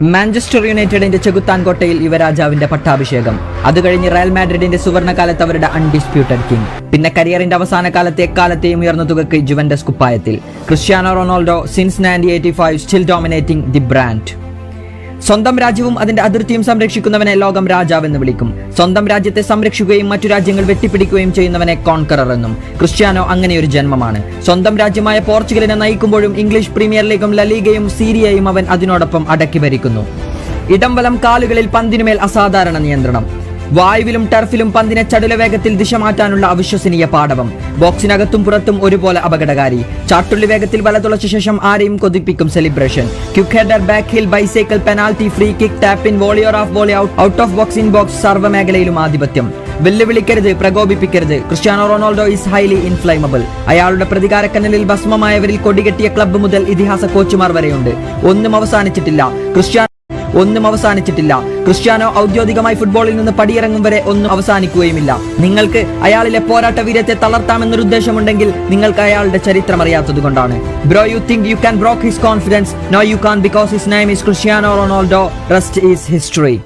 Manchester യുണൈറ്റഡിന്റെ ചെകുത്താൻ കോട്ടയിൽ യുവരാജാവിന്റെ പട്ടാഭിഷേകം. അത് കഴിഞ്ഞ് റയൽ മാഡ്രിഡിന്റെ സുവർണകാലത്ത് അവരുടെ അൺഡിസ്പ്യൂട്ടഡ് കിങ്. പിന്നെ കരിയറിന്റെ അവസാന കാലത്തെ എക്കാലത്തെയും ഉയർന്ന തുകയ്ക്ക് ജുവന്റസ് കുപ്പായത്തിൽ. Cristiano Ronaldo since 1985 still dominating the brand. സ്വന്തം രാജ്യവും അതിന്റെ അതിർത്തിയും സംരക്ഷിക്കുന്നവനെ ലോകം രാജാവെന്ന് വിളിക്കും. സ്വന്തം രാജ്യത്തെ സംരക്ഷിക്കുകയും മറ്റു രാജ്യങ്ങൾ വെട്ടിപ്പിടിക്കുകയും ചെയ്യുന്നവനെ കോൺകറർ എന്നും. ക്രിസ്ത്യാനോ അങ്ങനെയൊരു ജന്മമാണ്. സ്വന്തം രാജ്യമായ പോർച്ചുഗലിനെ നയിക്കുമ്പോഴും ഇംഗ്ലീഷ് പ്രീമിയർ ലീഗും ലലീഗയും സീരിയയും അവൻ അതിനോടൊപ്പം അടക്കി ഭരിക്കുന്നു. ഇടംവലം കാലുകളിൽ പന്തിനുമേൽ അസാധാരണ നിയന്ത്രണം. വായുവിലും ടർഫിലും പന്തിനെ ചടുല വേഗത്തിൽ ദിശ മാറ്റാനുള്ള അവിശ്വസനീയ പാടവം. ബോക്സിനകത്തും പുറത്തും ഒരുപോലെ അപകടകാരി. ചാട്ടുള്ളി വേഗത്തിൽ വലതുളച്ച ശേഷം ആരെയും കൊതിപ്പിക്കും celebration. Quick header, back heel, bicycle, penalty, free kick, tap in, volley or half volley out, out of box, in box, സർവ്വമേഖലയിലും ആധിപത്യം. വെല്ലുവിളിക്കരുത്, പ്രകോപിപ്പിക്കരുത്. Cristiano Ronaldo is highly inflammable. അയാളുടെ പ്രതികാരക്കനലിൽ ഭസ്മമായവരിൽ കൊടികെട്ടിയ ക്ലബ്ബ് മുതൽ ഇതിഹാസ കോച്ചുമാർ വരെയുണ്ട്. ഒന്നും അവസാനിച്ചിട്ടില്ല. ക്രിസ്ത്യാനോ ഔദ്യോഗികമായി ഫുട്ബോളിൽ നിന്ന് പടിയിറങ്ങും വരെ ഒന്നും അവസാനിക്കുകയുമില്ല. നിങ്ങൾക്ക് അയാളിലെ പോരാട്ട വീര്യത്തെ തളർത്താമെന്നൊരു ഉദ്ദേശമുണ്ടെങ്കിൽ നിങ്ങൾക്ക് അയാളുടെ ചരിത്രം അറിയാത്തതുകൊണ്ടാണ്. Bro, you think you can broke his confidence? No you can, because his name is Cristiano Ronaldo. Rest is history.